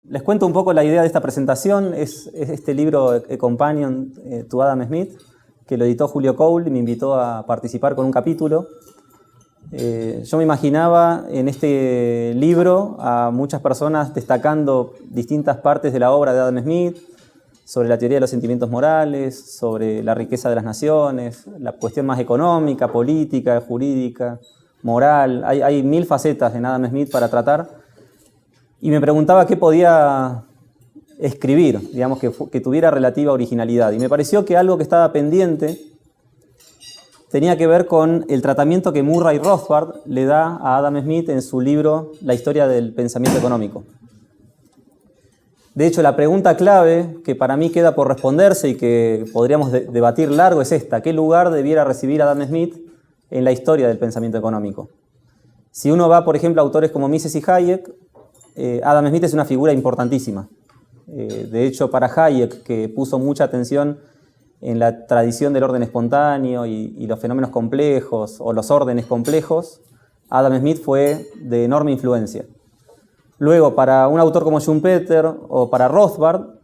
Les cuento un poco la idea de esta presentación. Es este libro, A Companion to Adam Smith, que lo editó Julio Cole y me invitó a participar con un capítulo. Yo me imaginaba en este libro a muchas personas destacando distintas partes de la obra de Adam Smith, sobre la teoría de los sentimientos morales, sobre la riqueza de las naciones, la cuestión más económica, política, jurídica, moral. Hay 1000 facetas en Adam Smith para tratar. Y me preguntaba qué podía escribir, digamos, que tuviera relativa originalidad. Y me pareció que algo que estaba pendiente tenía que ver con el tratamiento que Murray Rothbard le da a Adam Smith en su libro La historia del pensamiento económico. De hecho, la pregunta clave que para mí queda por responderse y que podríamos debatir largo es esta: ¿qué lugar debiera recibir Adam Smith en la historia del pensamiento económico? Si uno va, por ejemplo, a autores como Mises y Hayek, Adam Smith es una figura importantísima. De hecho, para Hayek, que puso mucha atención en la tradición del orden espontáneo y los fenómenos complejos o los órdenes complejos, Adam Smith fue de enorme influencia. Luego, para un autor como Schumpeter o para Rothbard,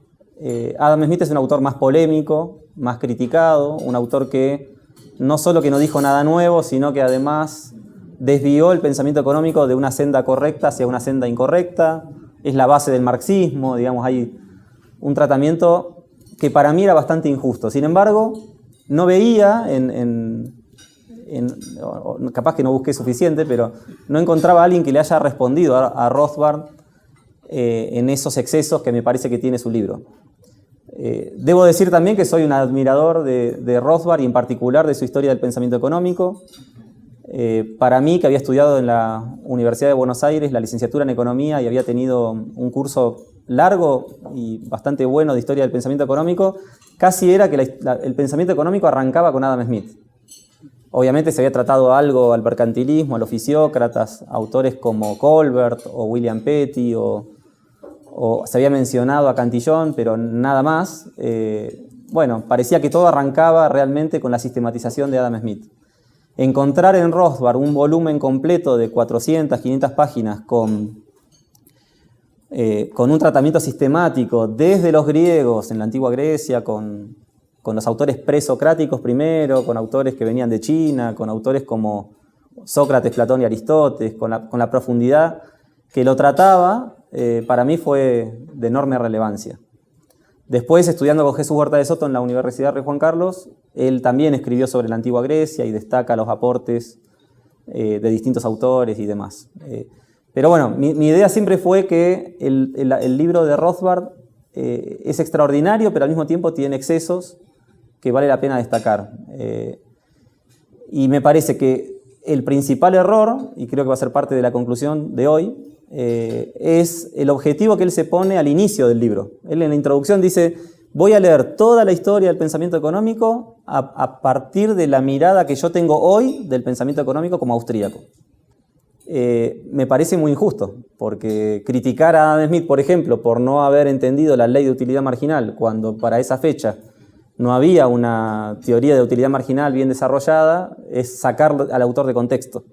Adam Smith es un autor más polémico, más criticado, un autor que no solo que no dijo nada nuevo, sino que además desvió el pensamiento económico de una senda correcta hacia una senda incorrecta. Es la base del marxismo, digamos, hay un tratamiento que para mí era bastante injusto. Sin embargo, no veía capaz que no busqué suficiente, pero no encontraba a alguien que le haya respondido a Rothbard en esos excesos que me parece que tiene su libro. Debo decir también que soy un admirador de Rothbard y en particular de su historia del pensamiento económico. Para mí, que había estudiado en la Universidad de Buenos Aires la licenciatura en Economía y había tenido un curso largo y bastante bueno de historia del pensamiento económico, casi era que el pensamiento económico arrancaba con Adam Smith. Obviamente se había tratado algo al mercantilismo, a los fisiócratas, autores como Colbert o William Petty, o se había mencionado a Cantillon, pero nada más. Bueno, parecía que todo arrancaba realmente con la sistematización de Adam Smith. Encontrar en Rothbard un volumen completo de 400, 500 páginas con un tratamiento sistemático desde los griegos en la antigua Grecia, con los autores presocráticos primero, con autores que venían de China, con autores como Sócrates, Platón y Aristóteles, con la profundidad que lo trataba, para mí fue de enorme relevancia. Después, estudiando con Jesús Huerta de Soto en la Universidad Rey Juan Carlos, él también escribió sobre la antigua Grecia y destaca los aportes de distintos autores y demás. Pero bueno, mi idea siempre fue que el libro de Rothbard es extraordinario, pero al mismo tiempo tiene excesos que vale la pena destacar. Y me parece que el principal error, y creo que va a ser parte de la conclusión de hoy, es el objetivo que él se pone al inicio del libro. Él en la introducción dice: voy a leer toda la historia del pensamiento económico a partir de la mirada que yo tengo hoy del pensamiento económico como austríaco. Me parece muy injusto, porque criticar a Adam Smith, por ejemplo, por no haber entendido la ley de utilidad marginal, cuando para esa fecha no había una teoría de utilidad marginal bien desarrollada, es sacar al autor de contexto.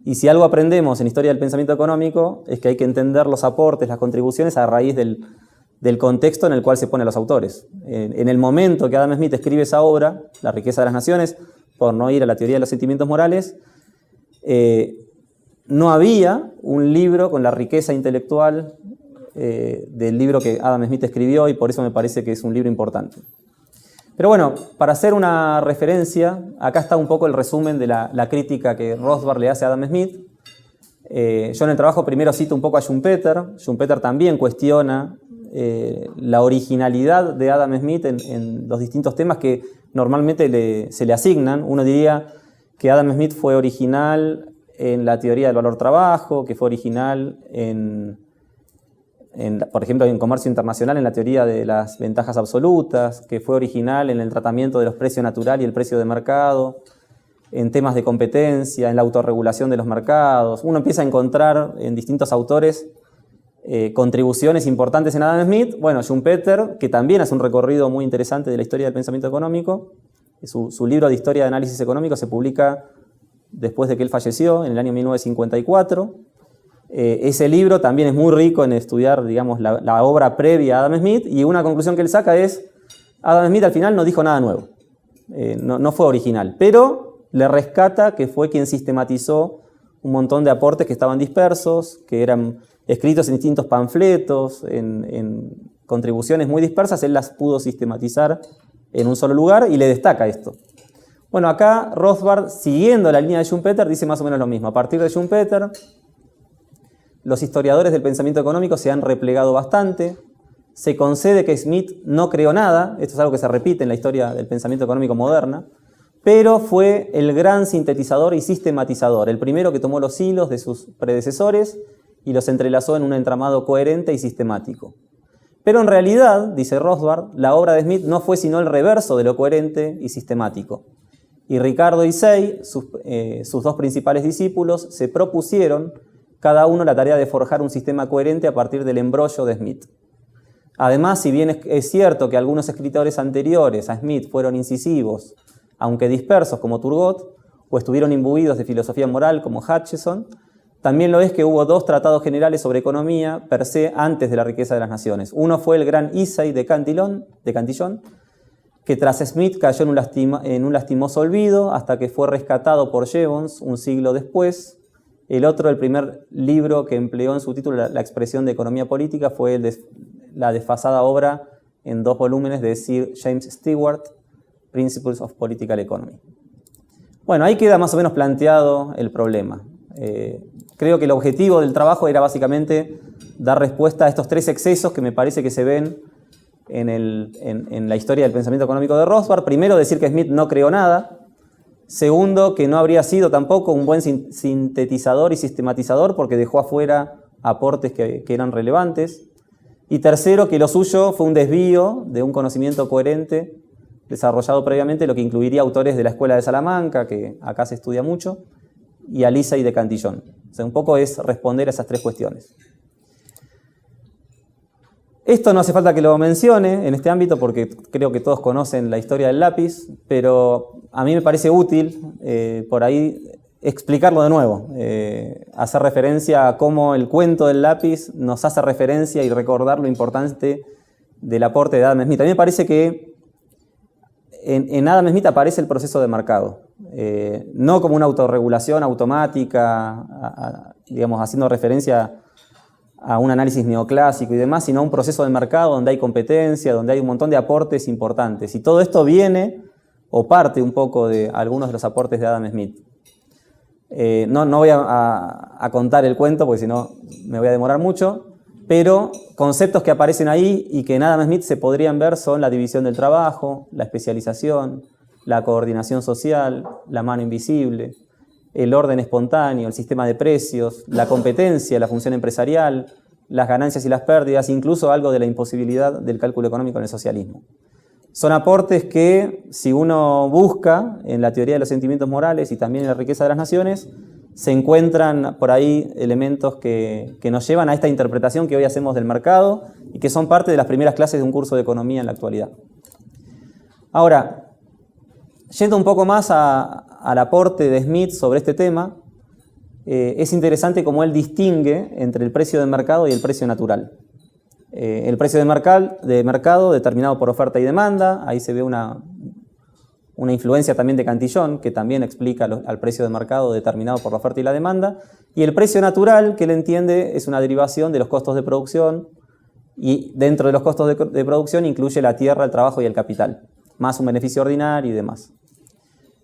Y si algo aprendemos en historia del pensamiento económico es que hay que entender los aportes, las contribuciones a raíz del contexto en el cual se ponen los autores. En el momento que Adam Smith escribe esa obra, La riqueza de las naciones, por no ir a la teoría de los sentimientos morales, no había un libro con la riqueza intelectual del libro que Adam Smith escribió, y por eso me parece que es un libro importante. Pero bueno, para hacer una referencia, acá está un poco el resumen de la crítica que Rothbard le hace a Adam Smith. Yo en el trabajo primero cito un poco a Schumpeter. Schumpeter también cuestiona la originalidad de Adam Smith en los distintos temas que normalmente se le asignan. Uno diría que Adam Smith fue original en la teoría del valor-trabajo, que fue original por ejemplo, en comercio internacional, en la teoría de las ventajas absolutas, que fue original en el tratamiento de los precios natural y el precio de mercado, en temas de competencia, en la autorregulación de los mercados. Uno empieza a encontrar en distintos autores contribuciones importantes en Adam Smith. Bueno, Schumpeter, que también hace un recorrido muy interesante de la historia del pensamiento económico. Su libro de Historia de Análisis Económico se publica después de que él falleció, en el año 1954. Ese libro también es muy rico en estudiar, digamos, la obra previa a Adam Smith, y una conclusión que él saca es: Adam Smith al final no dijo nada nuevo, no fue original, pero le rescata que fue quien sistematizó un montón de aportes que estaban dispersos, que eran escritos en distintos panfletos, en contribuciones muy dispersas. Él las pudo sistematizar en un solo lugar y le destaca esto. Bueno, acá Rothbard, siguiendo la línea de Schumpeter, dice más o menos lo mismo. A partir de Schumpeter, los historiadores del pensamiento económico se han replegado bastante. Se concede que Smith no creó nada, esto es algo que se repite en la historia del pensamiento económico moderna, pero fue el gran sintetizador y sistematizador, el primero que tomó los hilos de sus predecesores y los entrelazó en un entramado coherente y sistemático. Pero en realidad, dice Rothbard, la obra de Smith no fue sino el reverso de lo coherente y sistemático. Y Ricardo y Say, sus dos principales discípulos, se propusieron cada uno la tarea de forjar un sistema coherente a partir del embrollo de Smith. Además, si bien es cierto que algunos escritores anteriores a Smith fueron incisivos, aunque dispersos, como Turgot, o estuvieron imbuidos de filosofía moral, como Hutcheson, también lo es que hubo dos tratados generales sobre economía per se antes de La riqueza de las naciones. Uno fue el gran Isay de Cantillon, que tras Smith cayó en un lastimoso olvido hasta que fue rescatado por Jevons un siglo después. El otro, el primer libro que empleó en su título la expresión de economía política, fue la desfasada obra en 2 volúmenes de Sir James Stewart, Principles of Political Economy. Bueno, ahí queda más o menos planteado el problema. Creo que el objetivo del trabajo era básicamente dar respuesta a estos 3 excesos que me parece que se ven en la historia del pensamiento económico de Rothbard. Primero, decir que Smith no creó nada. Segundo, que no habría sido tampoco un buen sintetizador y sistematizador porque dejó afuera aportes que eran relevantes. Y tercero, que lo suyo fue un desvío de un conocimiento coherente desarrollado previamente, lo que incluiría autores de la Escuela de Salamanca, que acá se estudia mucho, y a Isay de Cantillon. O sea, un poco es responder a esas 3 cuestiones. Esto no hace falta que lo mencione en este ámbito porque creo que todos conocen la historia del lápiz, pero a mí me parece útil por ahí explicarlo de nuevo, hacer referencia a cómo el cuento del lápiz nos hace referencia y recordar lo importante del aporte de Adam Smith. A mí me parece que en Adam Smith aparece el proceso de mercado, no como una autorregulación automática, digamos, haciendo referencia a un análisis neoclásico y demás, sino a un proceso de mercado donde hay competencia, donde hay un montón de aportes importantes. Y todo esto viene o parte un poco de algunos de los aportes de Adam Smith. No voy a contar el cuento porque si no me voy a demorar mucho, pero conceptos que aparecen ahí y que en Adam Smith se podrían ver son la división del trabajo, la especialización, la coordinación social, la mano invisible, el orden espontáneo, el sistema de precios, la competencia, la función empresarial, las ganancias y las pérdidas, incluso algo de la imposibilidad del cálculo económico en el socialismo. Son aportes que, si uno busca en la teoría de los sentimientos morales y también en la riqueza de las naciones, se encuentran por ahí elementos que nos llevan a esta interpretación que hoy hacemos del mercado y que son parte de las primeras clases de un curso de economía en la actualidad. Ahora, yendo un poco más al aporte de Smith sobre este tema, es interesante cómo él distingue entre el precio de mercado y el precio natural. El precio de mercado determinado por oferta y demanda, ahí se ve una influencia también de Cantillon, que también explica al precio de mercado determinado por la oferta y la demanda, y el precio natural, que él entiende, es una derivación de los costos de producción, y dentro de los costos de producción incluye la tierra, el trabajo y el capital, más un beneficio ordinario y demás.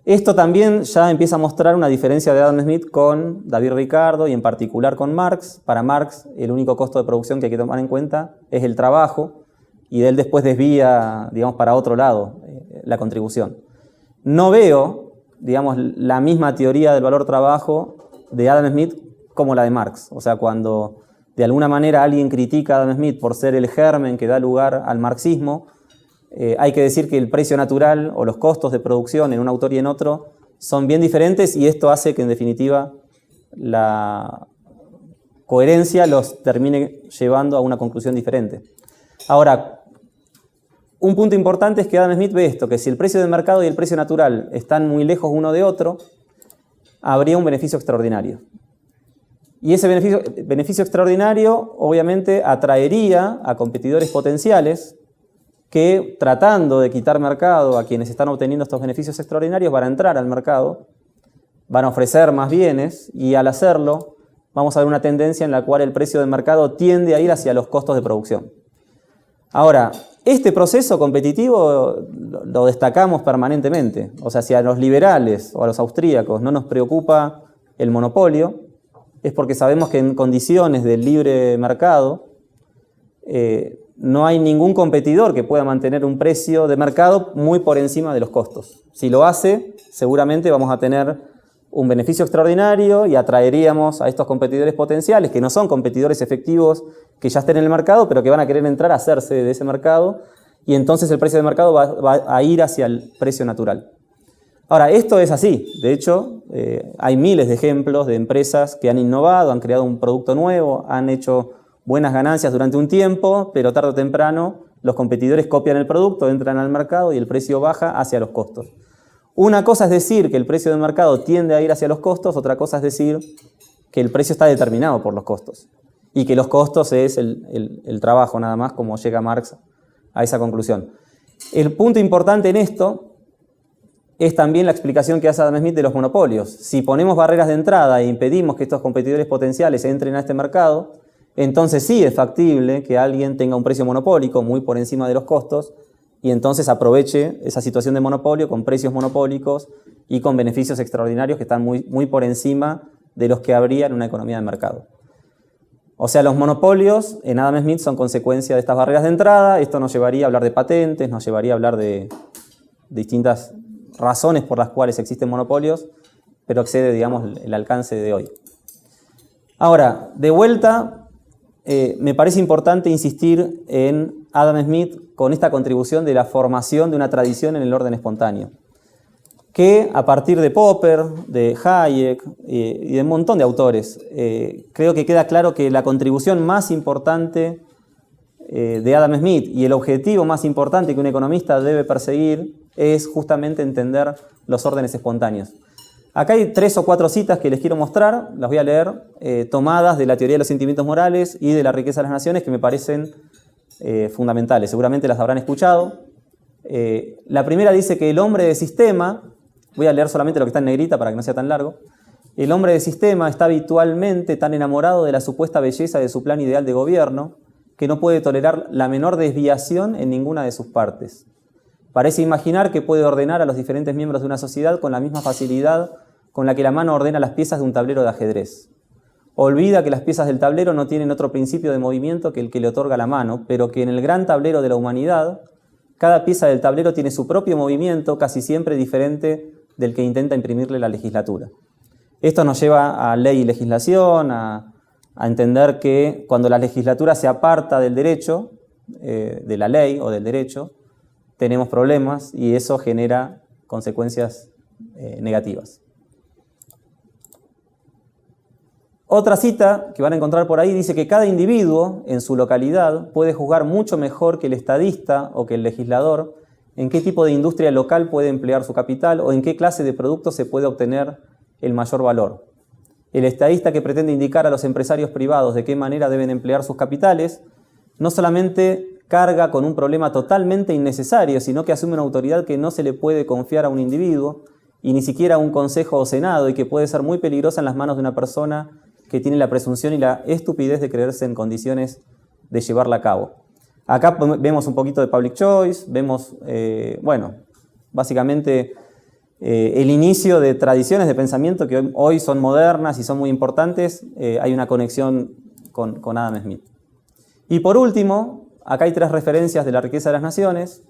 Esto también ya empieza a mostrar una diferencia de Adam Smith con David Ricardo y en particular con Marx. Para Marx el único costo de producción que hay que tomar en cuenta es el trabajo y de él después desvía, digamos, para otro lado la contribución. No veo, digamos, la misma teoría del valor trabajo de Adam Smith como la de Marx. O sea, cuando de alguna manera alguien critica a Adam Smith por ser el germen que da lugar al marxismo, hay que decir que el precio natural o los costos de producción en un autor y en otro son bien diferentes y esto hace que en definitiva la coherencia los termine llevando a una conclusión diferente. Ahora, un punto importante es que Adam Smith ve esto, que si el precio de mercado y el precio natural están muy lejos uno de otro, habría un beneficio extraordinario. Y ese beneficio extraordinario obviamente atraería a competidores potenciales que, tratando de quitar mercado a quienes están obteniendo estos beneficios extraordinarios, van a entrar al mercado, van a ofrecer más bienes y al hacerlo vamos a ver una tendencia en la cual el precio del mercado tiende a ir hacia los costos de producción. Ahora, este proceso competitivo lo destacamos permanentemente. O sea, si a los liberales o a los austríacos no nos preocupa el monopolio, es porque sabemos que en condiciones de libre mercado no hay ningún competidor que pueda mantener un precio de mercado muy por encima de los costos. Si lo hace, seguramente vamos a tener un beneficio extraordinario y atraeríamos a estos competidores potenciales, que no son competidores efectivos que ya estén en el mercado, pero que van a querer entrar a hacerse de ese mercado, y entonces el precio de mercado va a ir hacia el precio natural. Ahora, esto es así. De hecho, hay miles de ejemplos de empresas que han innovado, han creado un producto nuevo, han hecho buenas ganancias durante un tiempo, pero tarde o temprano los competidores copian el producto, entran al mercado y el precio baja hacia los costos. Una cosa es decir que el precio del mercado tiende a ir hacia los costos, otra cosa es decir que el precio está determinado por los costos y que los costos es el trabajo nada más, como llega Marx a esa conclusión. El punto importante en esto es también la explicación que hace Adam Smith de los monopolios. Si ponemos barreras de entrada e impedimos que estos competidores potenciales entren a este mercado, entonces sí es factible que alguien tenga un precio monopólico muy por encima de los costos y entonces aproveche esa situación de monopolio con precios monopólicos y con beneficios extraordinarios que están muy por encima de los que habría en una economía de mercado. O sea, los monopolios en Adam Smith son consecuencia de estas barreras de entrada. Esto nos llevaría a hablar de patentes, nos llevaría a hablar de distintas razones por las cuales existen monopolios, pero excede, digamos, el alcance de hoy. Ahora, de vuelta, me parece importante insistir en Adam Smith con esta contribución de la formación de una tradición en el orden espontáneo, que a partir de Popper, de Hayek y de un montón de autores, creo que queda claro que la contribución más importante de Adam Smith y el objetivo más importante que un economista debe perseguir es justamente entender los órdenes espontáneos. Acá hay 3 o 4 citas que les quiero mostrar, las voy a leer, tomadas de la teoría de los sentimientos morales y de la riqueza de las naciones, que me parecen fundamentales. Seguramente las habrán escuchado. La primera dice que el hombre de sistema, voy a leer solamente lo que está en negrita para que no sea tan largo, el hombre de sistema está habitualmente tan enamorado de la supuesta belleza de su plan ideal de gobierno que no puede tolerar la menor desviación en ninguna de sus partes. Parece imaginar que puede ordenar a los diferentes miembros de una sociedad con la misma facilidad con la que la mano ordena las piezas de un tablero de ajedrez. Olvida que las piezas del tablero no tienen otro principio de movimiento que el que le otorga la mano, pero que en el gran tablero de la humanidad, cada pieza del tablero tiene su propio movimiento, casi siempre diferente del que intenta imprimirle la legislatura. Esto nos lleva a ley y legislación, a entender que cuando la legislatura se aparta del derecho, de la ley o del derecho, tenemos problemas y eso genera consecuencias negativas. Otra cita que van a encontrar por ahí dice que cada individuo en su localidad puede juzgar mucho mejor que el estadista o que el legislador en qué tipo de industria local puede emplear su capital o en qué clase de productos se puede obtener el mayor valor. El estadista que pretende indicar a los empresarios privados de qué manera deben emplear sus capitales no solamente carga con un problema totalmente innecesario, sino que asume una autoridad que no se le puede confiar a un individuo y ni siquiera a un consejo o senado y que puede ser muy peligrosa en las manos de una persona que tiene la presunción y la estupidez de creerse en condiciones de llevarla a cabo. Acá vemos un poquito de public choice, vemos, básicamente el inicio de tradiciones de pensamiento que hoy son modernas y son muy importantes. Hay una conexión con Adam Smith. Y por último, acá hay 3 referencias de la riqueza de las naciones.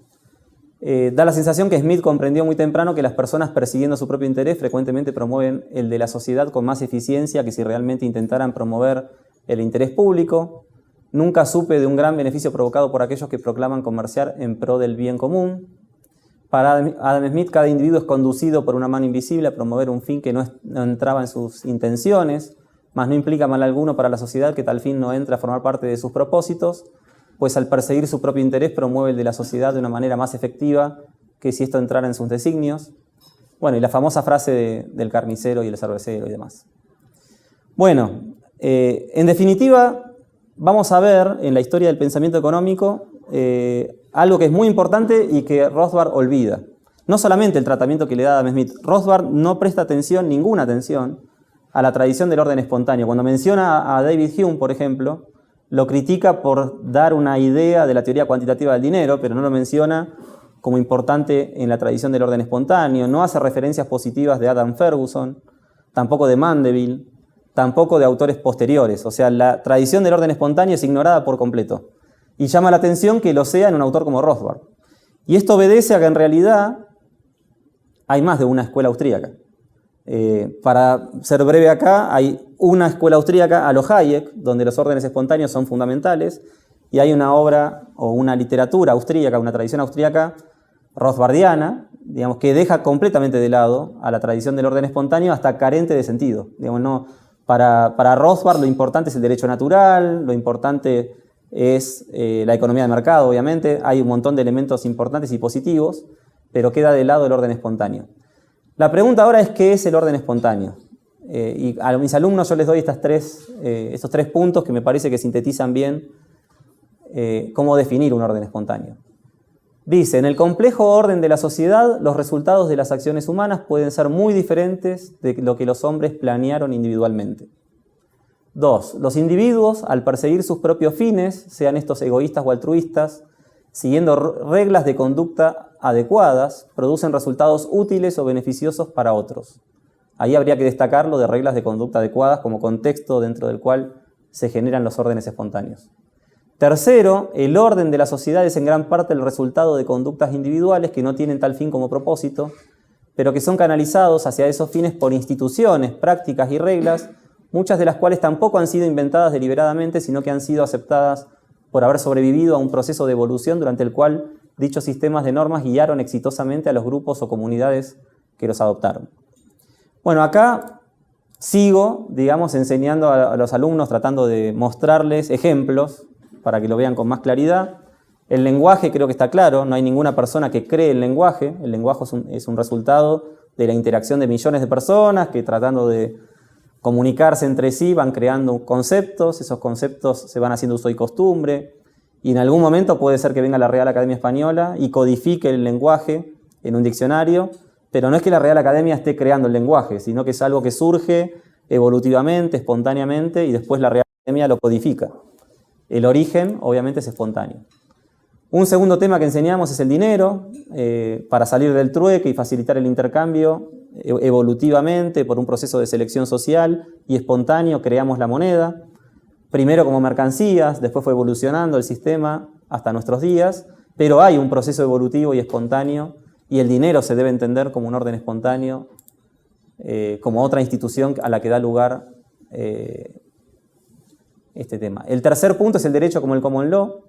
Da la sensación que Smith comprendió muy temprano que las personas persiguiendo su propio interés frecuentemente promueven el de la sociedad con más eficiencia que si realmente intentaran promover el interés público. Nunca supe de un gran beneficio provocado por aquellos que proclaman comerciar en pro del bien común. Para Adam Smith, cada individuo es conducido por una mano invisible a promover un fin que no entraba en sus intenciones, mas no implica mal alguno para la sociedad que tal fin no entre a formar parte de sus propósitos, pues al perseguir su propio interés promueve el de la sociedad de una manera más efectiva que si esto entrara en sus designios. Bueno, y la famosa frase del carnicero y el cervecero y demás. Bueno, En definitiva, vamos a ver en la historia del pensamiento económico algo que es muy importante y que Rothbard olvida. No solamente el tratamiento que le da Adam Smith, Rothbard no presta atención, ninguna atención, a la tradición del orden espontáneo. Cuando menciona a David Hume, por ejemplo, lo critica por dar una idea de la teoría cuantitativa del dinero, pero no lo menciona como importante en la tradición del orden espontáneo. No hace referencias positivas de Adam Ferguson, tampoco de Mandeville, tampoco de autores posteriores. O sea, la tradición del orden espontáneo es ignorada por completo. Y llama la atención que lo sea en un autor como Rothbard. Y esto obedece a que en realidad hay más de una escuela austríaca. Para ser breve acá, hay una escuela austríaca, a lo Hayek, donde los órdenes espontáneos son fundamentales, y hay una obra o una literatura austríaca, una tradición austríaca rothbardiana, digamos, que deja completamente de lado a la tradición del orden espontáneo, hasta carente de sentido. Digamos, no, para Rothbard lo importante es el derecho natural, lo importante es la economía de mercado, obviamente. Hay un montón de elementos importantes y positivos, pero queda de lado el orden espontáneo. La pregunta ahora es, ¿qué es el orden espontáneo? Y a mis alumnos yo les doy estos tres puntos que me parece que sintetizan bien cómo definir un orden espontáneo. Dice, en el complejo orden de la sociedad, los resultados de las acciones humanas pueden ser muy diferentes de lo que los hombres planearon individualmente. 2. Los individuos, al perseguir sus propios fines, sean estos egoístas o altruistas, siguiendo reglas de conducta adecuadas, producen resultados útiles o beneficiosos para otros. Ahí habría que destacar lo de reglas de conducta adecuadas como contexto dentro del cual se generan los órdenes espontáneos. Tercero, el orden de la sociedad es en gran parte el resultado de conductas individuales que no tienen tal fin como propósito, pero que son canalizados hacia esos fines por instituciones, prácticas y reglas, muchas de las cuales tampoco han sido inventadas deliberadamente, sino que han sido aceptadas por haber sobrevivido a un proceso de evolución durante el cual dichos sistemas de normas guiaron exitosamente a los grupos o comunidades que los adoptaron. Bueno, acá sigo, digamos, enseñando a los alumnos, tratando de mostrarles ejemplos para que lo vean con más claridad. El lenguaje creo que está claro, no hay ninguna persona que cree el lenguaje es un resultado de la interacción de millones de personas que tratando de comunicarse entre sí van creando conceptos, esos conceptos se van haciendo uso y costumbre, y en algún momento puede ser que venga la Real Academia Española y codifique el lenguaje en un diccionario, pero no es que la Real Academia esté creando el lenguaje, sino que es algo que surge evolutivamente, espontáneamente, y después la Real Academia lo codifica. El origen, obviamente, es espontáneo. Un segundo tema que enseñamos es el dinero, para salir del trueque y facilitar el intercambio evolutivamente por un proceso de selección social y espontáneo creamos la moneda, primero como mercancías, después fue evolucionando el sistema hasta nuestros días, pero hay un proceso evolutivo y espontáneo y el dinero se debe entender como un orden espontáneo, como otra institución a la que da lugar este tema. El tercer punto es el derecho como el common law.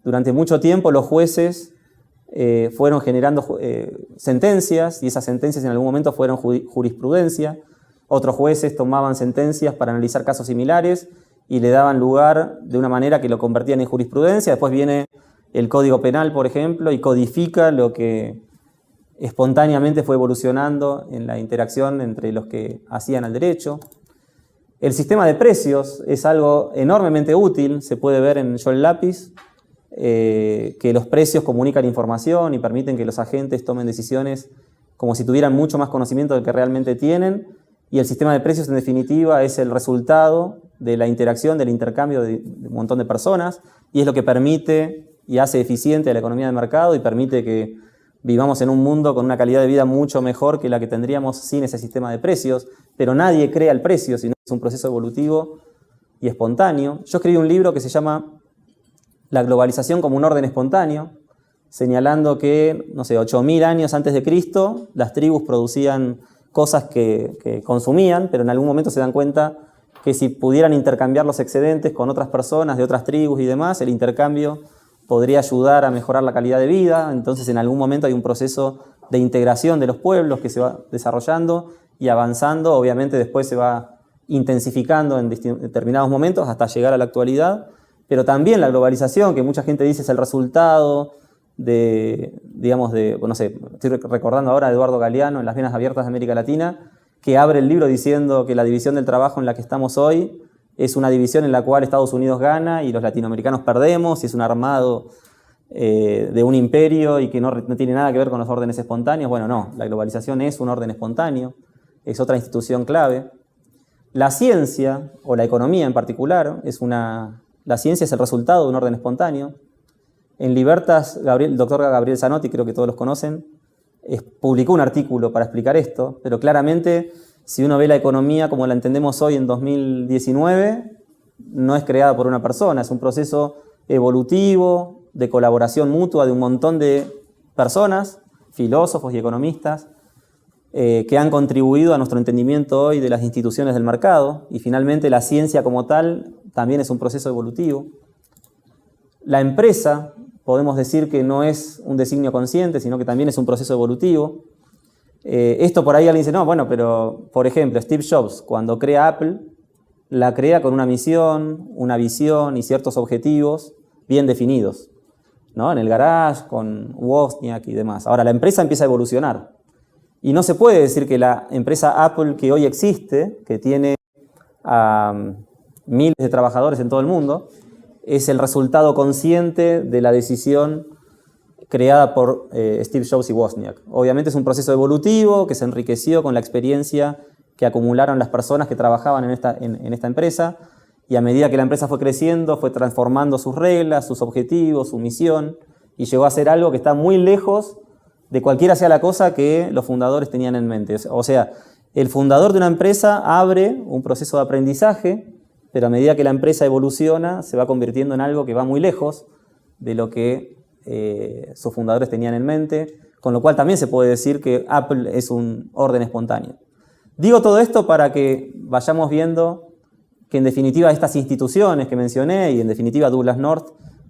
Durante mucho tiempo los jueces fueron generando sentencias y esas sentencias en algún momento fueron jurisprudencia. Otros jueces tomaban sentencias para analizar casos similares y le daban lugar de una manera que lo convertían en jurisprudencia. Después viene el Código Penal, por ejemplo, y codifica lo que espontáneamente fue evolucionando en la interacción entre los que hacían el derecho. El sistema de precios es algo enormemente útil, se puede ver en Yo el lápiz, que los precios comunican información y permiten que los agentes tomen decisiones como si tuvieran mucho más conocimiento del que realmente tienen, y el sistema de precios en definitiva es el resultado de la interacción, del intercambio de un montón de personas, y es lo que permite y hace eficiente a la economía de mercado y permite que vivamos en un mundo con una calidad de vida mucho mejor que la que tendríamos sin ese sistema de precios, pero nadie crea el precio, sino que es un proceso evolutivo y espontáneo. Yo escribí un libro que se llama La globalización como un orden espontáneo, señalando que, no sé, 8.000 años antes de Cristo, las tribus producían cosas que consumían, pero en algún momento se dan cuenta que si pudieran intercambiar los excedentes con otras personas de otras tribus y demás, el intercambio podría ayudar a mejorar la calidad de vida. Entonces en algún momento hay un proceso de integración de los pueblos que se va desarrollando y avanzando, obviamente después se va intensificando en determinados momentos hasta llegar a la actualidad, pero también la globalización, que mucha gente dice es el resultado no sé, estoy recordando ahora a Eduardo Galeano en Las Venas Abiertas de América Latina, que abre el libro diciendo que la división del trabajo en la que estamos hoy es una división en la cual Estados Unidos gana y los latinoamericanos perdemos, y es un armado de un imperio y que no tiene nada que ver con los órdenes espontáneos. Bueno, no, la globalización es un orden espontáneo, es otra institución clave. La ciencia, o la economía en particular, la ciencia es el resultado de un orden espontáneo. En Libertas, el doctor Gabriel Zanotti, creo que todos los conocen, publicó un artículo para explicar esto, pero claramente, si uno ve la economía como la entendemos hoy en 2019, no es creada por una persona, es un proceso evolutivo, de colaboración mutua de un montón de personas, filósofos y economistas, que han contribuido a nuestro entendimiento hoy de las instituciones del mercado, y finalmente la ciencia como tal también es un proceso evolutivo. La empresa, podemos decir que no es un designio consciente, sino que también es un proceso evolutivo. Esto por ahí alguien dice, no, bueno, pero por ejemplo, Steve Jobs, cuando crea Apple, la crea con una misión, una visión y ciertos objetivos bien definidos, ¿no? En el garage, con Wozniak y demás. Ahora, la empresa empieza a evolucionar. Y no se puede decir que la empresa Apple que hoy existe, que tiene miles de trabajadores en todo el mundo, es el resultado consciente de la decisión creada por Steve Jobs y Wozniak. Obviamente es un proceso evolutivo que se enriqueció con la experiencia que acumularon las personas que trabajaban en esta empresa, y a medida que la empresa fue creciendo, fue transformando sus reglas, sus objetivos, su misión, y llegó a ser algo que está muy lejos de cualquiera sea la cosa que los fundadores tenían en mente. O sea, el fundador de una empresa abre un proceso de aprendizaje, pero a medida que la empresa evoluciona, se va convirtiendo en algo que va muy lejos de lo que sus fundadores tenían en mente, con lo cual también se puede decir que Apple es un orden espontáneo. Digo todo esto para que vayamos viendo que en definitiva estas instituciones que mencioné, y en definitiva Douglass North,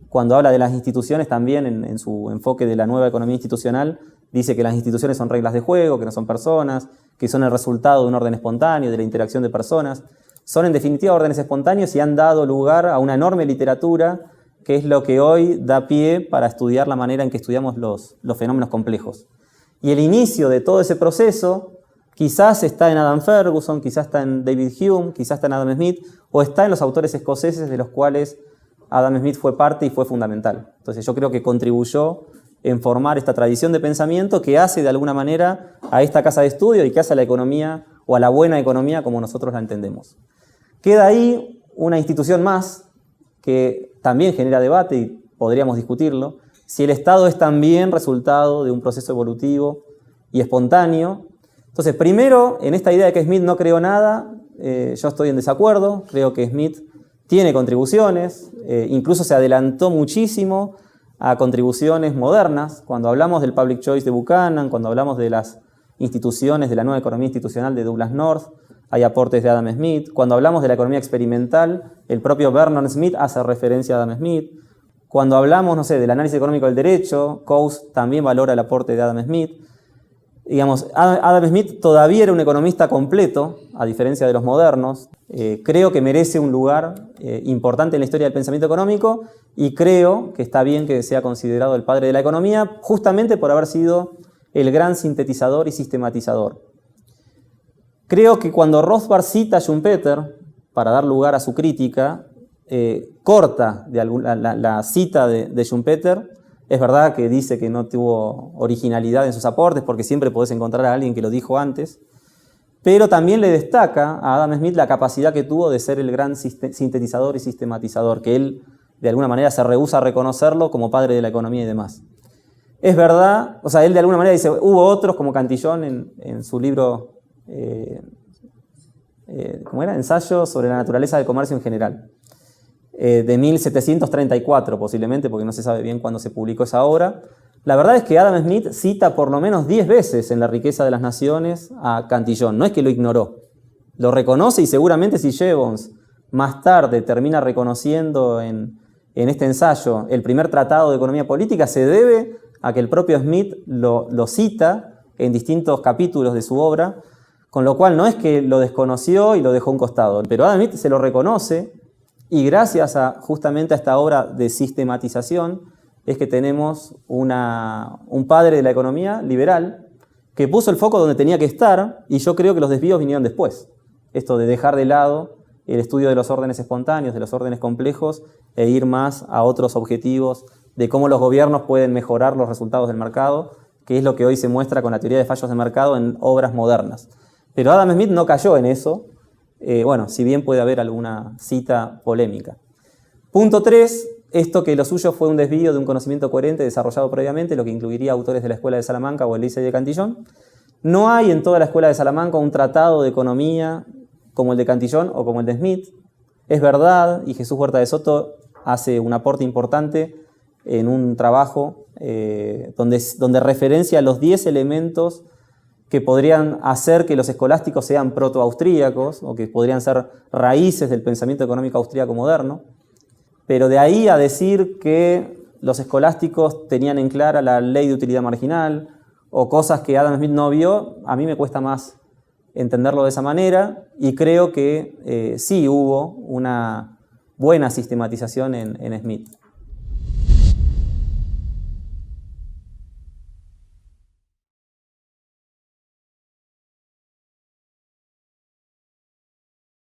cuando habla de las instituciones también en su enfoque de la nueva economía institucional, dice que las instituciones son reglas de juego, que no son personas, que son el resultado de un orden espontáneo, de la interacción de personas. Son en definitiva órdenes espontáneos y han dado lugar a una enorme literatura, que es lo que hoy da pie para estudiar la manera en que estudiamos los fenómenos complejos. Y el inicio de todo ese proceso quizás está en Adam Ferguson, quizás está en David Hume, quizás está en Adam Smith, o está en los autores escoceses de los cuales Adam Smith fue parte y fue fundamental. Entonces yo creo que contribuyó en formar esta tradición de pensamiento que hace de alguna manera a esta casa de estudio y que hace a la economía, o a la buena economía como nosotros la entendemos. Queda ahí una institución más que también genera debate y podríamos discutirlo, si el Estado es también resultado de un proceso evolutivo y espontáneo. Entonces, primero, en esta idea de que Smith no creó nada, yo estoy en desacuerdo. Creo que Smith tiene contribuciones, incluso se adelantó muchísimo a contribuciones modernas. Cuando hablamos del public choice de Buchanan, cuando hablamos de las instituciones, de la nueva economía institucional de Douglass North, hay aportes de Adam Smith. Cuando hablamos de la economía experimental, el propio Vernon Smith hace referencia a Adam Smith. Cuando hablamos, no sé, del análisis económico del derecho, Coase también valora el aporte de Adam Smith. Digamos, Adam Smith todavía era un economista completo, a diferencia de los modernos. Creo que merece un lugar importante en la historia del pensamiento económico, y creo que está bien que sea considerado el padre de la economía, justamente por haber sido el gran sintetizador y sistematizador. Creo que cuando Rothbard cita a Schumpeter, para dar lugar a su crítica, corta la cita de Schumpeter. Es verdad que dice que no tuvo originalidad en sus aportes, porque siempre podés encontrar a alguien que lo dijo antes, pero también le destaca a Adam Smith la capacidad que tuvo de ser el gran sintetizador y sistematizador, que él de alguna manera se rehúsa a reconocerlo como padre de la economía y demás. Es verdad, o sea, él de alguna manera dice, hubo otros como Cantillon en su libro, ¿cómo era? Ensayo sobre la naturaleza del comercio en general, de 1734 posiblemente, porque no se sabe bien cuándo se publicó esa obra. La verdad es que Adam Smith cita por lo menos 10 veces en La riqueza de las naciones a Cantillon, no es que lo ignoró, lo reconoce, y seguramente si Jevons más tarde termina reconociendo en este ensayo el primer tratado de economía política, se debe a que el propio Smith lo cita en distintos capítulos de su obra, con lo cual no es que lo desconoció y lo dejó a un costado, pero Adam Smith se lo reconoce, y gracias justamente a esta obra de sistematización es que tenemos un padre de la economía liberal que puso el foco donde tenía que estar, y yo creo que los desvíos vinieron después. Esto de dejar de lado el estudio de los órdenes espontáneos, de los órdenes complejos, e ir más a otros objetivos de cómo los gobiernos pueden mejorar los resultados del mercado, que es lo que hoy se muestra con la teoría de fallos de mercado en obras modernas. Pero Adam Smith no cayó en eso, bueno, si bien puede haber alguna cita polémica. Punto 3, esto que lo suyo fue un desvío de un conocimiento coherente desarrollado previamente, lo que incluiría autores de la Escuela de Salamanca o el Liceo de Cantillón. No hay en toda la Escuela de Salamanca un tratado de economía como el de Cantillón o como el de Smith. Es verdad, y Jesús Huerta de Soto hace un aporte importante en un trabajo donde referencia los 10 elementos que podrían hacer que los escolásticos sean protoaustríacos o que podrían ser raíces del pensamiento económico austríaco moderno. Pero de ahí a decir que los escolásticos tenían en clara la ley de utilidad marginal o cosas que Adam Smith no vio, a mí me cuesta más entenderlo de esa manera, y creo que sí hubo una buena sistematización en Smith.